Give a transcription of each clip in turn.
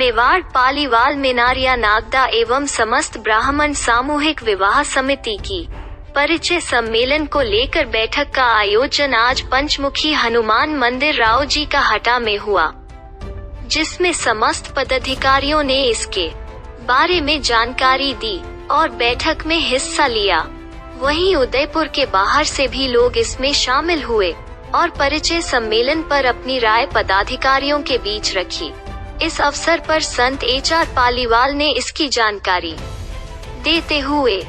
मेवाड़ पालीवाल मेनारिया नागदा एवं समस्त ब्राह्मण सामूहिक विवाह समिति की परिचय सम्मेलन को लेकर बैठक का आयोजन आज पंचमुखी हनुमान मंदिर राव जी का हटा में हुआ, जिसमें समस्त पदाधिकारियों ने इसके बारे में जानकारी दी और बैठक में हिस्सा लिया। वहीं उदयपुर के बाहर से भी लोग इसमें शामिल हुए और परिचय सम्मेलन पर अपनी राय पदाधिकारियों के बीच रखी। इस अवसर पर संत एचआर पालीवाल ने इसकी जानकारी देते हुए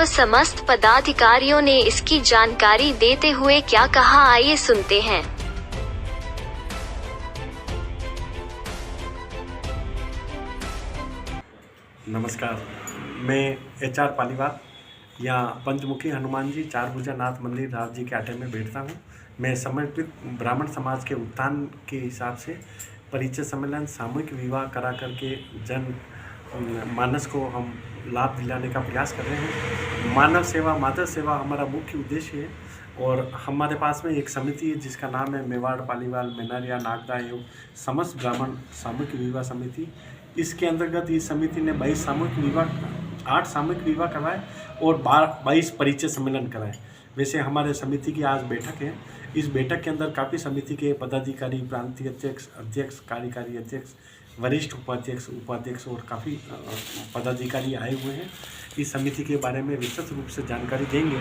समस्त पदाधिकारियों ने इसकी जानकारी देते हुए क्या कहा, आइए सुनते हैं। नमस्कार, मैं एचआर पालीवाल यहाँ पंचमुखी हनुमान जी चार भुजा नाथ मंदिर राव जी के आटे में बैठता हूँ। मैं समर्पित ब्राह्मण समाज के उत्थान के हिसाब से परिचय सम्मेलन सामूहिक विवाह करा करके जन मानस को हम लाभ दिलाने का प्रयास कर रहे हैं। मानव सेवा माधव सेवा हमारा मुख्य उद्देश्य है और हमारे पास में एक समिति है जिसका नाम है मेवाड़ पालीवाल मेनारिया नागदा एवं समस्त ब्राह्मण सामूहिक विवाह समिति। इसके अंतर्गत इस समिति ने 8 सामूहिक विवाह करवाए और 22 परिचय सम्मेलन कराए। वैसे हमारे समिति की आज बैठक है। इस बैठक के अंदर काफ़ी समिति के पदाधिकारी, प्रांतीय अध्यक्ष, अध्यक्ष, कार्यकारी अध्यक्ष, वरिष्ठ उपाध्यक्ष और काफ़ी पदाधिकारी आए हुए हैं। इस समिति के बारे में विस्तृत रूप से जानकारी देंगे।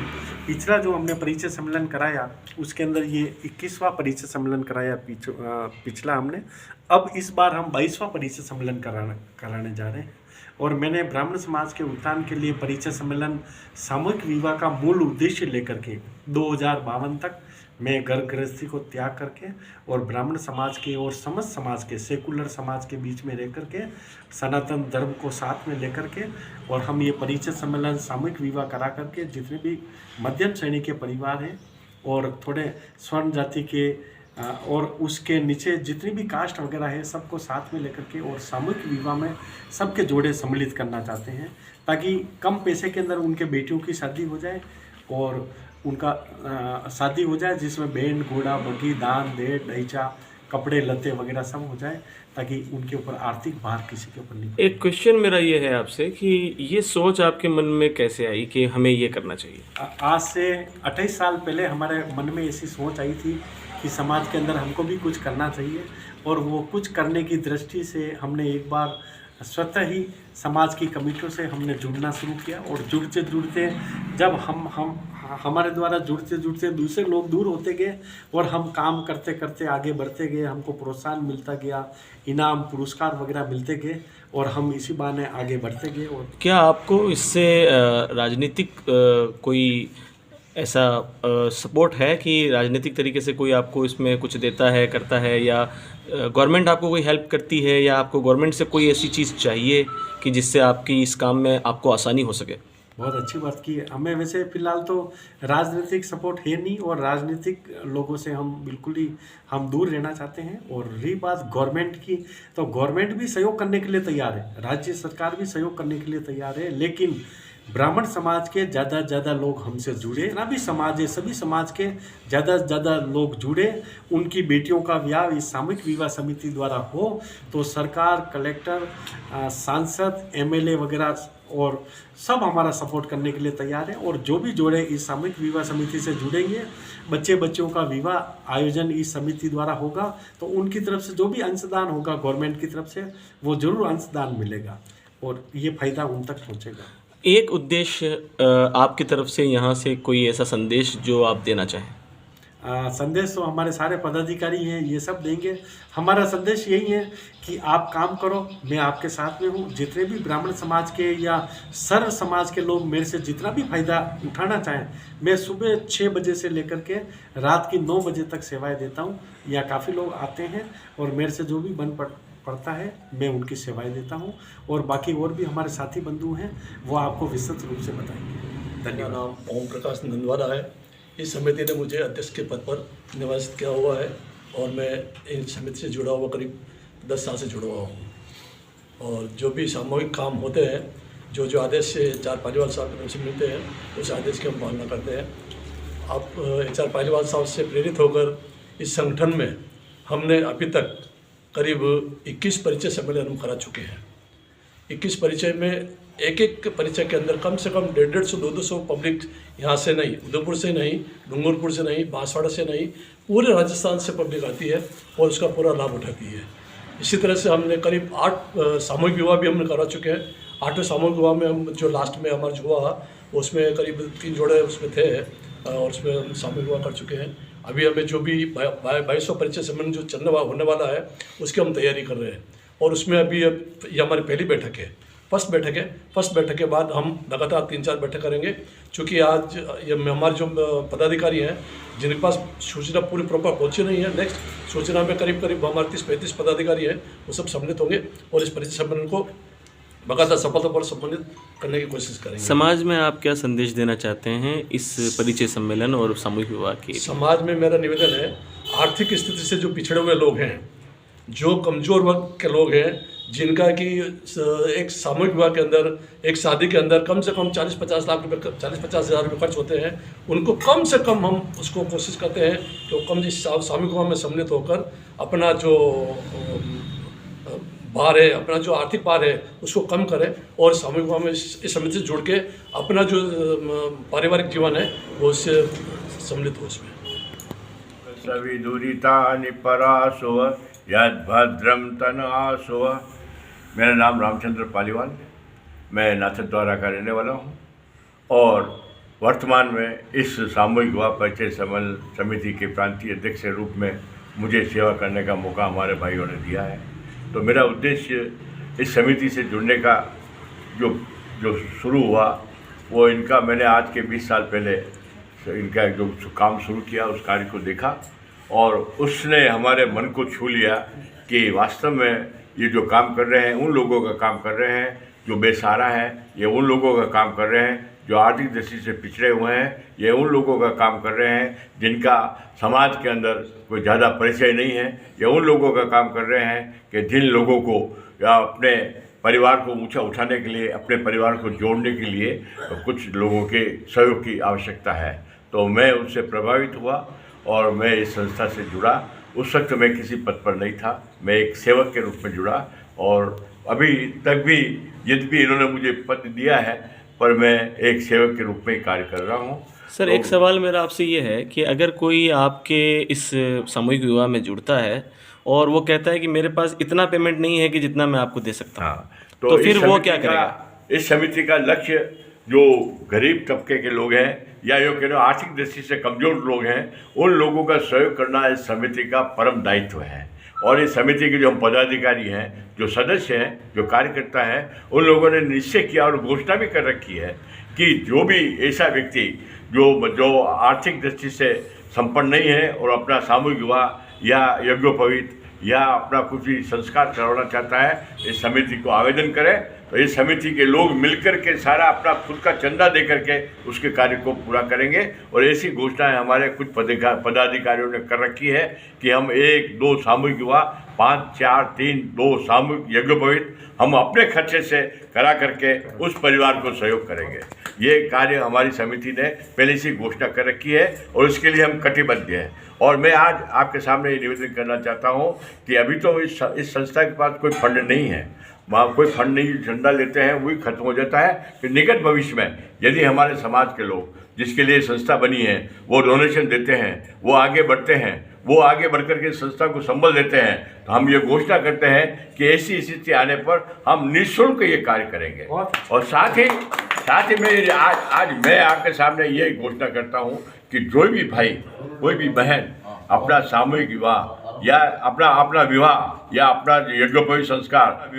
पिछला जो हमने परिचय सम्मेलन कराया उसके अंदर ये 21वां परिचय सम्मेलन कराया पिछला हमने। अब इस बार हम 22वां परिचय सम्मेलन कराने जा रहे हैं और मैंने ब्राह्मण समाज के उत्थान के लिए परिचय सम्मेलन सामूहिक विवाह का मूल उद्देश्य लेकर के 2052 तक मैं घर गृहस्थी को त्याग करके और ब्राह्मण समाज के और समस्त समाज के सेकुलर समाज के बीच में रह करके सनातन धर्म को साथ में लेकर के और हम ये परिचय सम्मेलन सामूहिक विवाह करा करके जितने भी मध्यम श्रेणी के परिवार हैं और थोड़े स्वर्ण जाति के और उसके नीचे जितनी भी कास्ट वगैरह है सबको साथ में लेकर के और सामूहिक विवाह में सबके जोड़े सम्मिलित करना चाहते हैं ताकि कम पैसे के अंदर उनके बेटियों की शादी हो जाए और उनका शादी हो जाए जिसमें बैंड घोड़ा बग्घी दान दहेज ढैचा कपड़े लत्ते वगैरह सब हो जाए ताकि उनके ऊपर आर्थिक भार किसी के ऊपर नहीं। एक क्वेश्चन मेरा ये है आपसे कि ये सोच आपके मन में कैसे आई कि हमें ये करना चाहिए? आज से 28 साल पहले हमारे मन में ऐसी सोच आई थी कि समाज के अंदर हमको भी कुछ करना चाहिए और वो कुछ करने की दृष्टि से हमने एक बार स्वतः ही समाज की कमेटियों से हमने जुड़ना शुरू किया और जुड़ते जब हमारे द्वारा जुड़ते दूसरे लोग दूर होते गए और हम काम करते करते आगे बढ़ते गए, हमको प्रोत्साहन मिलता गया, इनाम पुरस्कार वगैरह मिलते गए और हम इसी बहाने आगे बढ़ते गए। और क्या आपको इससे राजनीतिक कोई ऐसा सपोर्ट है कि राजनीतिक तरीके से कोई आपको इसमें कुछ देता है, करता है, या गवर्नमेंट आपको कोई हेल्प करती है, या आपको गवर्नमेंट से कोई ऐसी चीज़ चाहिए कि जिससे आपकी इस काम में आपको आसानी हो सके? बहुत अच्छी बात की है। हमें वैसे फ़िलहाल तो राजनीतिक सपोर्ट है नहीं और राजनीतिक लोगों से हम बिल्कुल ही दूर रहना चाहते हैं। और रही बात गवर्नमेंट की, तो गवर्नमेंट भी सहयोग करने के लिए तैयार है, राज्य सरकार भी सहयोग करने के लिए तैयार है, लेकिन ब्राह्मण समाज के ज़्यादा से ज़्यादा लोग हमसे जुड़े, ना भी समाज है, सभी समाज के ज़्यादा से ज़्यादा लोग जुड़े, उनकी बेटियों का विवाह इस सामूहिक विवाह समिति द्वारा हो तो सरकार, कलेक्टर, सांसद, एमएलए वगैरह और सब हमारा सपोर्ट करने के लिए तैयार है। और जो भी जोड़े इस सामूहिक विवाह समिति से जुड़ेंगे, बच्चों का विवाह आयोजन इस समिति द्वारा होगा तो उनकी तरफ से जो भी अंशदान होगा गवर्नमेंट की तरफ से वो जरूर अंशदान मिलेगा और ये फायदा उन तक पहुँचेगा। एक उद्देश्य आपकी तरफ से यहाँ से कोई ऐसा संदेश जो आप देना चाहें? संदेश तो हमारे सारे पदाधिकारी हैं, ये सब देंगे। हमारा संदेश यही है कि आप काम करो, मैं आपके साथ में हूँ। जितने भी ब्राह्मण समाज के या सर्व समाज के लोग मेरे से जितना भी फायदा उठाना चाहें, मैं सुबह 6 बजे से लेकर के रात की 9 बजे तक सेवाएं देता हूँ। या काफ़ी लोग आते हैं और मेरे से जो भी बन पड़ता है मैं उनकी सेवाएं देता हूं और बाकी और भी हमारे साथी बंधु हैं वो आपको विस्तृत रूप से बताएंगे। धन्यवाद। नाम ओम प्रकाश नंदवाला है। इस समिति ने मुझे अध्यक्ष के पद पर निवासित किया हुआ है और मैं इन समिति से जुड़ा हुआ करीब 10 साल से जुड़ा हुआ हूँ। और जो भी सामूहिक काम होते हैं, जो आदेश से एचआर पालीवाल साहब की तरफ से मिलते हैं, उस आदेश की हम पालना करते हैं। आप एचआर पालीवाल साहब से प्रेरित होकर इस संगठन में हमने अभी तक करीब 21 परिचय सम्मेलन हम करा चुके हैं। 21 परिचय में एक एक परिचय के अंदर कम से कम 150-200 पब्लिक यहाँ से नहीं, उदयपुर से नहीं, डूंगरपुर से नहीं, बांसवाड़ा से नहीं, पूरे राजस्थान से पब्लिक आती है और उसका पूरा लाभ उठाती है। इसी तरह से हमने करीब 8 सामूहिक विवाह भी हमने करा चुके हैं। 8वें सामूहिक विवाह में हम जो लास्ट में हमारा जो हुआ उसमें करीब 3 जोड़े उसमें थे और उसमें हम सामूहिक विवाह कर चुके हैं। अभी हमें जो भी 2200 परिचय सम्मेलन जो होने वाला है उसकी हम तैयारी कर रहे हैं और उसमें अभी ये हमारी पहली बैठक है, फर्स्ट बैठक के बाद हम लगातार 3-4 बैठक करेंगे। चूँकि आज ये हमारे जो पदाधिकारी हैं जिनके पास सूचना पूरी प्रॉपर पहुँची नहीं है, नेक्स्ट सूचना में करीब हमारे 30-35 पदाधिकारी हैं, वो सब सम्मिलित होंगे और इस परिचय सम्मेलन को लगातार सफलतापूर्वक सम्मिलित करने की कोशिश करेंगे। समाज में आप क्या संदेश देना चाहते हैं इस परिचय सम्मेलन और सामूहिक विवाह के? समाज में मेरा निवेदन है, आर्थिक स्थिति से जो पिछड़े हुए लोग हैं, जो कमज़ोर वर्ग के लोग हैं, जिनका कि एक सामूहिक विवाह के अंदर, एक शादी के अंदर कम से कम 40-50 लाख रुपये 40-50 हज़ार रुपये खर्च होते हैं, उनको कम से कम हम उसको कोशिश करते हैं कि वो कम इस सामूहिक विवाह में सम्मिलित होकर अपना जो भार है, अपना जो आर्थिक भार है उसको कम करें और सामूहिक विवाह में इस समिति से जुड़ के अपना जो पारिवारिक जीवन है वो उससे सम्मिलित हो। उसमें सवि दुरितानि परासो यद भद्रम तन आसो। मेरा नाम रामचंद्र पालीवाल, मैं नाथद्वारा का रहने वाला हूँ और वर्तमान में इस सामूहिक विवाह परिचय समिति के प्रांतीय अध्यक्ष के रूप में मुझे सेवा करने का मौका हमारे भाइयों ने दिया है। तो मेरा उद्देश्य इस समिति से जुड़ने का जो शुरू हुआ वो इनका, मैंने आज के 20 साल पहले इनका जो काम शुरू किया उस कार्य को देखा और उसने हमारे मन को छू लिया कि वास्तव में ये जो काम कर रहे हैं उन लोगों का काम कर रहे हैं जो बेसहारा हैं, ये उन लोगों का काम कर रहे हैं जो आर्थिक दृष्टि से पिछड़े हुए हैं, ये उन लोगों का काम कर रहे हैं जिनका समाज के अंदर कोई ज़्यादा परिचय नहीं है, ये उन लोगों का काम कर रहे हैं कि जिन लोगों को या अपने परिवार को ऊंचा उठाने के लिए, अपने परिवार को जोड़ने के लिए कुछ लोगों के सहयोग की आवश्यकता है। तो मैं उससे प्रभावित हुआ और मैं इस संस्था से जुड़ा। उस वक्त मैं किसी पद पर नहीं था, मैं एक सेवक के रूप में जुड़ा और अभी तक भी यद्यपि इन्होंने मुझे पद दिया है पर मैं एक सेवक के रूप में कार्य कर रहा हूँ। सर तो एक सवाल मेरा आपसे ये है कि अगर कोई आपके इस सामूहिक विवाह में जुड़ता है और वो कहता है कि मेरे पास इतना पेमेंट नहीं है कि जितना मैं आपको दे सकता हूँ, हाँ, तो फिर वो क्या करेगा? इस समिति का लक्ष्य जो गरीब तबके के लोग हैं या यो कह लो आर्थिक दृष्टि से कमजोर लोग हैं, उन लोगों का सहयोग करना इस समिति का परम दायित्व है। और इस समिति के जो हम पदाधिकारी हैं, जो सदस्य हैं, जो कार्यकर्ता हैं, उन लोगों ने निश्चय किया और घोषणा भी कर रखी है कि जो भी ऐसा व्यक्ति जो आर्थिक दृष्टि से संपन्न नहीं है और अपना सामूहिक विवाह या यज्ञोपवीत या अपना कुछ भी संस्कार करवाना चाहता है, इस समिति को आवेदन करें। तो इस समिति के लोग मिलकर के सारा अपना खुद का चंदा दे करके उसके कार्य को पूरा करेंगे। और ऐसी घोषणाएं हमारे कुछ पदाधिकारियों ने कर रखी है कि हम 1-2 सामूहिक विवाह, 5-4-3-2 सामूहिक यज्ञोपवीत हम अपने खर्चे से करा करके उस परिवार को सहयोग करेंगे। ये कार्य हमारी समिति ने पहले से घोषणा कर रखी है और इसके लिए हम कटिबद्ध हैं। और मैं आज आपके सामने ये निवेदन करना चाहता हूँ कि अभी तो इस संस्था के पास कोई फंड नहीं है, वहाँ कोई फंड नहीं, चंदा लेते हैं वही खत्म हो जाता है। कि निकट भविष्य में यदि हमारे समाज के लोग जिसके लिए संस्था बनी है वो डोनेशन देते हैं, वो आगे बढ़ते हैं, वो आगे बढ़कर के संस्था को संबल देते हैं, तो हम ये घोषणा करते हैं कि ऐसी स्थिति आने पर हम निःशुल्क ये कार्य करेंगे। और साथ ही मैं आज मैं आपके सामने ये घोषणा करता हूँ कि जो भी भाई, कोई भी बहन अपना सामूहिक विवाह या अपना विवाह या अपना यज्ञोपवीत संस्कार,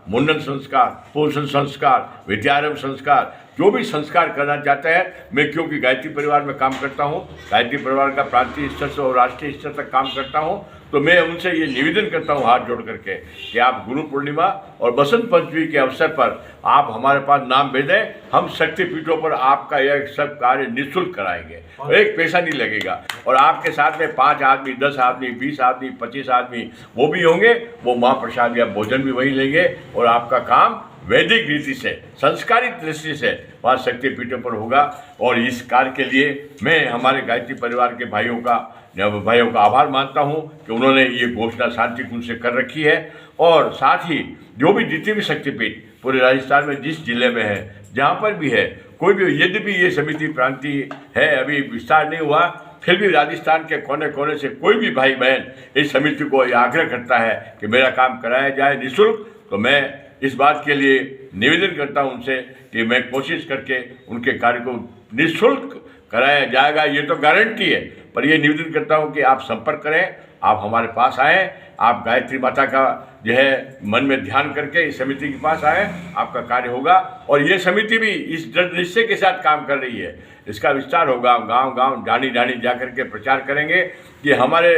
मुंडन संस्कार, पोषण संस्कार, विद्यारंभ संस्कार, जो भी संस्कार करना चाहते हैं, मैं क्योंकि गायत्री परिवार में काम करता हूँ, गायत्री परिवार का प्रांतीय स्तर से और राष्ट्रीय स्तर तक काम करता हूँ, तो मैं उनसे ये निवेदन करता हूँ हाथ जोड़ करके कि आप गुरु पूर्णिमा और बसंत पंचमी के अवसर पर आप हमारे पास नाम भेजें, हम शक्तिपीठों पर आपका यह सब कार्य निःशुल्क कराएंगे और एक पैसा नहीं लगेगा। और आपके साथ में 5 आदमी, 10 आदमी, 20 आदमी, 25 आदमी वो भी होंगे, वो महाप्रसाद या भोजन भी वही लेंगे और आपका काम वैदिक रीति से, संस्कारित दृष्टि से वहाँ शक्तिपीठों पर होगा। और इस कार्य के लिए मैं हमारे गायत्री परिवार के भाइयों का आभार मानता हूँ कि उन्होंने ये घोषणा शांतिपूर्ण से कर रखी है। और साथ ही जो भी जितने भी शक्तिपीठ पूरे राजस्थान में जिस जिले में है, जहाँ पर भी है, कोई भी, यद्यपि ये समिति प्रांति है, अभी विस्तार नहीं हुआ, फिर भी राजस्थान के कोने कोने से कोई भी भाई बहन इस समिति को ये आग्रह करता है कि मेरा काम कराया जाए निःशुल्क, तो मैं इस बात के लिए निवेदन करता हूं उनसे कि मैं कोशिश करके उनके कार्य को निःशुल्क कराया जाएगा, ये तो गारंटी है। पर ये निवेदन करता हूं कि आप संपर्क करें, आप हमारे पास आएँ, आप गायत्री माता का जो है मन में ध्यान करके इस समिति के पास आए, आपका कार्य होगा। और ये समिति भी इस दृढ़ निश्चय के साथ काम कर रही है, इसका विस्तार होगा, गांव गांव डानी डानी जा करके प्रचार करेंगे कि हमारे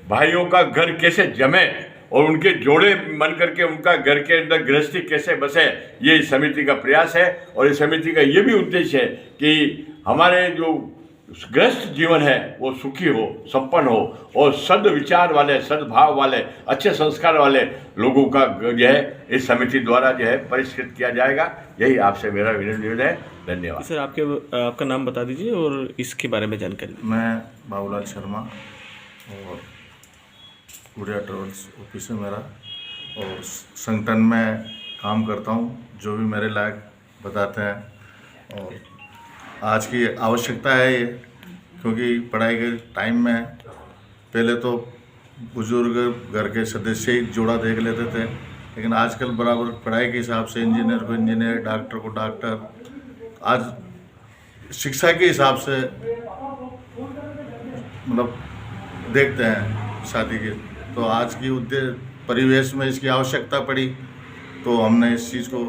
भाइयों का घर कैसे जमे और उनके जोड़े बन करके उनका घर के अंदर गृहस्थी कैसे बसे, ये इस समिति का प्रयास है। और इस समिति का ये भी उद्देश्य है कि हमारे जो गृहस्थ जीवन है वो सुखी हो, संपन्न हो और सद विचार वाले, सद्भाव वाले, अच्छे संस्कार वाले लोगों का जो है इस समिति द्वारा जो है परिष्कृत किया जाएगा। यही आपसे मेरा निवेदन है। धन्यवाद। सर, आपका नाम बता दीजिए और इसके बारे में जानकारी। मैं बाबूलाल शर्मा और गुड़िया ट्रेवल्स ऑफिस है मेरा, और संगठन में काम करता हूँ, जो भी मेरे लायक बताते हैं। और आज की आवश्यकता है ये, क्योंकि पढ़ाई के टाइम में पहले तो बुजुर्ग घर के सदस्य ही जोड़ा देख लेते थे, लेकिन आजकल बराबर पढ़ाई के हिसाब से इंजीनियर को इंजीनियर, डॉक्टर को डॉक्टर, आज शिक्षा के हिसाब से मतलब देखते हैं शादी के। तो आज की परिवेश में इसकी आवश्यकता पड़ी तो हमने इस चीज़ को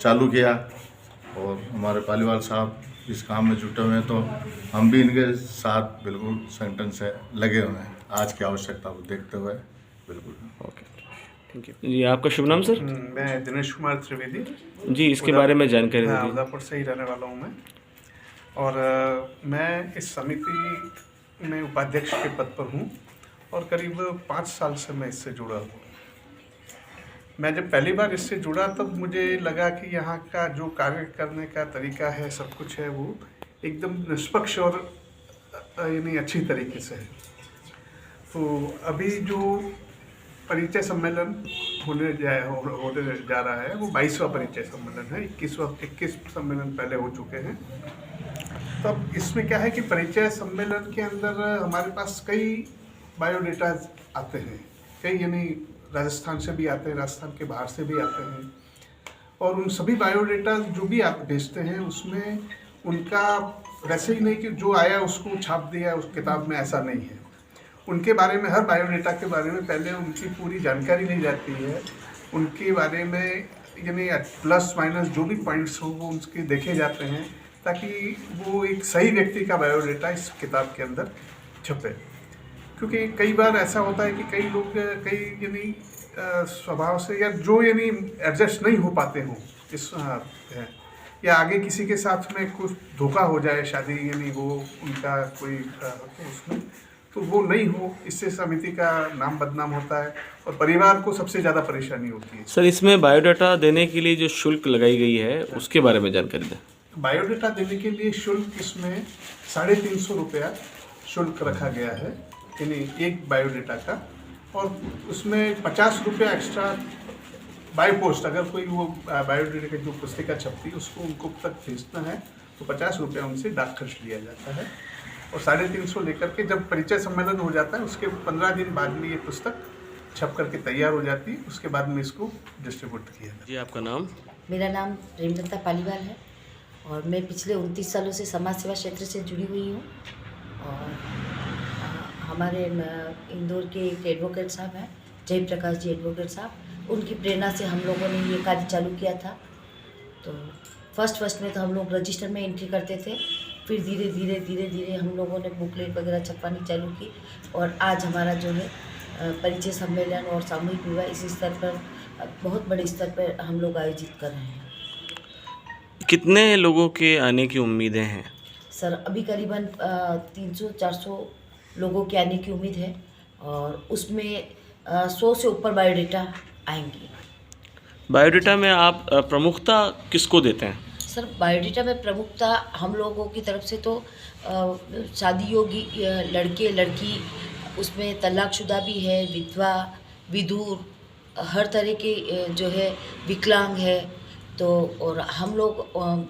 चालू किया और हमारे पालीवाल साहब इस काम में जुटे हुए हैं, तो हम भी इनके साथ बिल्कुल संगठन से लगे हुए हैं आज की आवश्यकता को देखते हुए। बिल्कुल। ओके, थैंक यू जी। आपका शुभ नाम सर? मैं दिनेश कुमार त्रिवेदी जी, इसके बारे में जानकारी हाँ, दीजिए। उदयपुर से ही रहने वाला हूँ मैं। और मैं इस समिति में उपाध्यक्ष के पद पर हूँ और करीब 5 साल से मैं इससे जुड़ा हूँ। मैं जब पहली बार इससे जुड़ा तब मुझे लगा कि यहाँ का जो कार्य करने का तरीका है, सब कुछ है, वो एकदम निष्पक्ष और यानी अच्छी तरीके से है। तो अभी जो परिचय सम्मेलन होने जा रहा है वो 22वां परिचय सम्मेलन है। 21 सम्मेलन पहले हो चुके हैं। तब इसमें क्या है कि परिचय सम्मेलन के अंदर हमारे पास कई बायोडेटा आते हैं, कई यानी राजस्थान से भी आते हैं, राजस्थान के बाहर से भी आते हैं। और उन सभी बायोडेटा जो भी आप भेजते हैं उसमें उनका वैसे ही नहीं कि जो आया उसको छाप दिया उस किताब में, ऐसा नहीं है। उनके बारे में, हर बायोडेटा के बारे में पहले उनकी पूरी जानकारी ली जाती है, उनके बारे में यानी प्लस माइनस जो भी पॉइंट्स हो वो उनके देखे जाते हैं, ताकि वो एक सही व्यक्ति का बायोडेटा इस किताब के अंदर छपे। क्योंकि कई बार ऐसा होता है कि कई लोग कई यानी स्वभाव से या जो यानी एडजस्ट नहीं हो पाते हों इस है, या आगे किसी के साथ में कुछ धोखा हो जाए, शादी यानी वो उनका कोई तो उसमें तो वो नहीं हो, इससे समिति का नाम बदनाम होता है और परिवार को सबसे ज़्यादा परेशानी होती है। सर, इसमें बायोडाटा देने के लिए जो शुल्क लगाई गई है उसके बारे में जानकारी दें। बायोडाटा देने के लिए शुल्क इसमें 350 रुपया शुल्क रखा गया है, यानी एक बायोडाटा का। और उसमें 50 रुपया एक्स्ट्रा बाय पोस्ट, अगर कोई वो बायोडाटा की जो पुस्तिका छपती है उसको उनको तक भेजना है तो 50 रुपया उनसे डाक खर्च लिया जाता है। और 350 लेकर के जब परिचय सम्मेलन हो जाता है उसके 15 दिन बाद में ये पुस्तक छप करके तैयार हो जाती है, उसके बाद में इसको डिस्ट्रीब्यूट किया जाता है। जी, आपका नाम? मेरा नाम प्रेमलता पालीवाल है और मैं पिछले 29 सालों से समाज सेवा क्षेत्र से जुड़ी हुई हूँ। और हमारे इंदौर के एक एडवोकेट साहब हैं, जयप्रकाश जी एडवोकेट साहब, उनकी प्रेरणा से हम लोगों ने ये कार्य चालू किया था। तो फर्स्ट में तो हम लोग रजिस्टर में एंट्री करते थे, फिर धीरे धीरे हम लोगों ने बुकलेट वगैरह छपवानी चालू की और आज हमारा जो है परिचय सम्मेलन और सामूहिक विवाह इस स्तर पर, बहुत बड़े स्तर पर हम लोग आयोजित कर रहे हैं। कितने लोगों के आने की उम्मीदें हैं? सर, अभी करीबन 300-400 लोगों के आने की उम्मीद है और उसमें 100 से ऊपर बायोडेटा आएंगी। बायोडाटा में आप प्रमुखता किसको देते हैं? सर बायोडाटा में प्रमुखता हम लोगों की तरफ से तो शादी योग्य लड़के लड़की, उसमें तलाकशुदा भी है, विधवा, विधुर, हर तरह के जो है विकलांग है। तो और हम लोग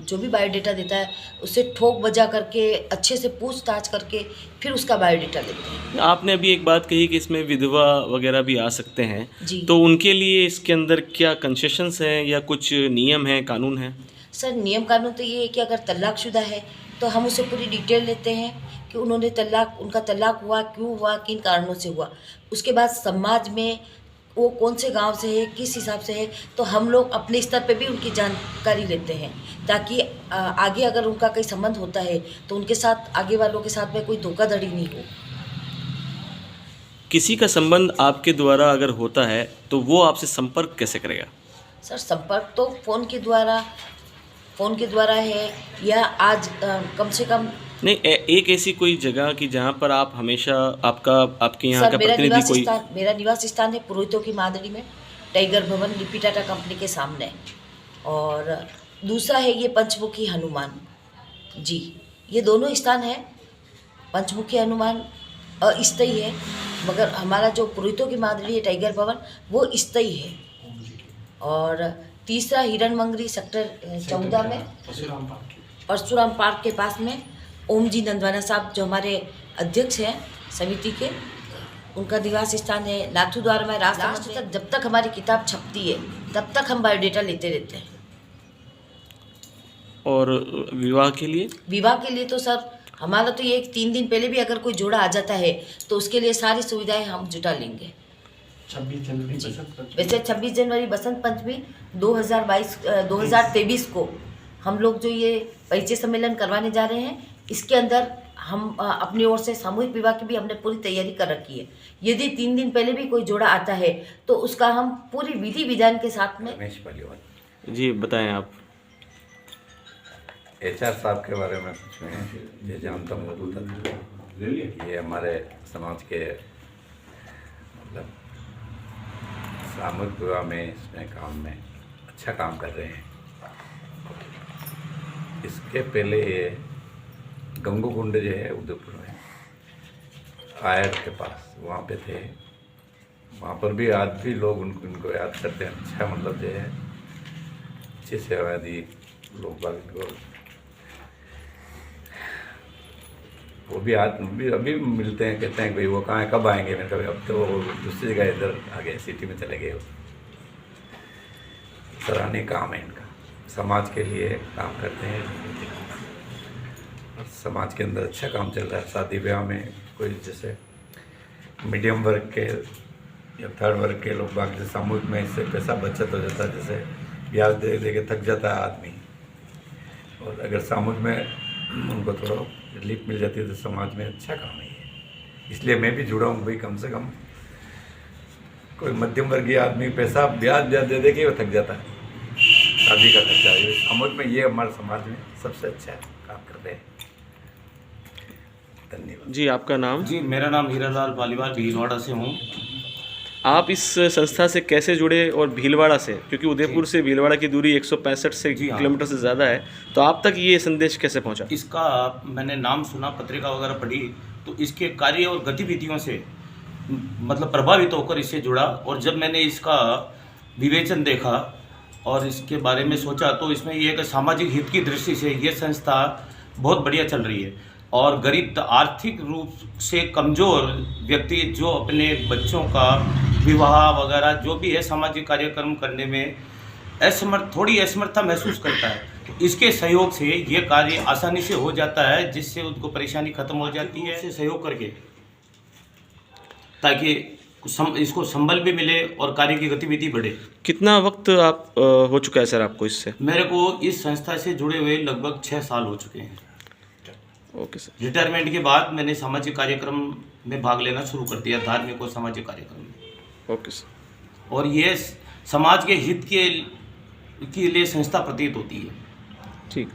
जो भी बायोडाटा देता है उससे ठोक बजा करके अच्छे से पूछताछ करके फिर उसका बायोडाटा देते हैं। आपने अभी एक बात कही कि इसमें विधवा वगैरह भी आ सकते हैं, जी। तो उनके लिए इसके अंदर क्या कंसेशंस हैं या कुछ नियम हैं, कानून हैं? सर नियम कानून तो ये है कि अगर तलाकशुदा है तो हम उससे पूरी डिटेल लेते हैं कि उनका तलाक हुआ, क्यों हुआ, किन कारणों से हुआ। उसके बाद समाज में वो कौन से गांव से है, किस हिसाब से है, तो हम लोग अपने स्तर पे भी उनकी जानकारी लेते हैं ताकि आगे अगर उनका कोई संबंध होता है तो उनके साथ, आगे वालों के साथ में कोई धोखाधड़ी नहीं हो। किसी का संबंध आपके द्वारा अगर होता है तो वो आपसे संपर्क कैसे करेगा? सर संपर्क तो फ़ोन के द्वारा है या आज कम से कम नहीं, एक ऐसी कोई जगह कि जहाँ पर आप हमेशा आपके यहाँ का प्रतिनिधि कोई? मेरा निवास स्थान है पुरोहितों की मादड़ी में, टाइगर भवन लिपि टाटा कंपनी के सामने। और दूसरा है ये पंचमुखी हनुमान जी, ये दोनों स्थान है। पंचमुखी हनुमान अस्थायी है, मगर हमारा जो पुरोहितों की मादड़ी है टाइगर भवन वो स्थायी है। और तीसरा हिरण मंगरी सेक्टर 14 में परशुराम पार्क के पास में ओम जी नंदवाना साहब जो हमारे अध्यक्ष हैं समिति के, उनका निवास स्थान है। नाथू द्वार में लास्ट तक जब तक हमारी किताब छपती है तब तक हम बायोडाटा लेते रहते हैं। और विवाह के लिए? विवाह के लिए तो सर हमारा तो ये 3 दिन पहले भी अगर कोई जोड़ा आ जाता है तो उसके लिए सारी सुविधाएं हम जुटा लेंगे। 26 जनवरी बसंत पंचमी 2023 को हम लोग जो ये परिचय सम्मेलन करवाने जा रहे हैं, इसके अंदर हम अपनी ओर से सामूहिक विवाह की भी हमने पूरी तैयारी कर रखी है। यदि 3 दिन पहले भी कोई जोड़ा आता है तो उसका हम पूरी विधि विधान के साथ में। रमेश पालीवाल जी बताएं आप। HR साहब के बारे में कुछ मैं ये जानता हूँ, ये हमारे समाज के मतलब सामूहिक विवाह में इसमें काम में अच्छा काम कर रहे हैं। इसके पहले ये गंगू कुंड जो है उदयपुर में आयर के पास वहाँ पे थे, वहाँ पर भी आज भी लोग उनको याद करते हैं। अच्छा मतलब जो है अच्छी सेवा दी लोग बाग को, वो भी आज भी अभी मिलते हैं, कहते हैं भाई वो कहाँ है, कब आएंगे। मैंने कहा अब तो वो दूसरी जगह इधर आ गए, सिटी में चले गए। वो सराहनीय काम है इनका, समाज के लिए काम करते हैं और समाज के अंदर अच्छा काम चल रहा है। शादी ब्याह में कोई जैसे मीडियम वर्ग के या थर्ड वर्ग के लोग बाग जैसे सामूहिक में इससे पैसा बचत हो जाता है, जैसे ब्याज दे दे के थक जाता है आदमी, और अगर सामूहिक में उनको थोड़ा रिलीफ मिल जाती है तो समाज में अच्छा काम है ये। इसलिए मैं भी जुड़ा हूँ भाई, कम से कम कोई मध्यम वर्गीय आदमी पैसा ब्याज दे दे के वो थक जाता है शादी का खर्चा। ये सामूहिक में ये हमारे समाज में सबसे अच्छा काम कर रहे हैं। धन्यवाद जी। आपका नाम? जी मेरा नाम हीरालाल पालीवाल, भीलवाड़ा से हूँ। आप इस संस्था से कैसे जुड़े और भीलवाड़ा से, क्योंकि उदयपुर से भीलवाड़ा की दूरी 165 से जी हाँ। किलोमीटर से ज़्यादा है, तो आप तक ये संदेश कैसे पहुंचा? इसका मैंने नाम सुना, पत्रिका वगैरह पढ़ी, तो इसके कार्य और गतिविधियों से मतलब प्रभावित होकर इससे जुड़ा। और जब मैंने इसका विवेचन देखा और इसके बारे में सोचा तो इसमें ये कि सामाजिक हित की दृष्टि से ये संस्था बहुत बढ़िया चल रही है। और गरीब आर्थिक रूप से कमज़ोर व्यक्ति जो अपने बच्चों का विवाह वगैरह जो भी है सामाजिक कार्यक्रम करने में थोड़ी असमर्थता महसूस करता है, तो इसके सहयोग से ये कार्य आसानी से हो जाता है, जिससे उनको परेशानी ख़त्म हो जाती है। इससे सहयोग करके ताकि इसको संबल भी मिले और कार्य की गतिविधि बढ़े। कितना वक्त आप हो चुका है सर आपको इससे? मेरे को इस संस्था से जुड़े हुए लगभग 6 साल हो चुके हैं। Okay sir. रिटायरमेंट के बाद मैंने सामाजिक कार्यक्रम में भाग लेना शुरू कर दिया, धार्मिक और सामाजिक कार्यक्रम में। Okay sir. और ये समाज के हित के लिए संस्था प्रतीत होती है। ठीक।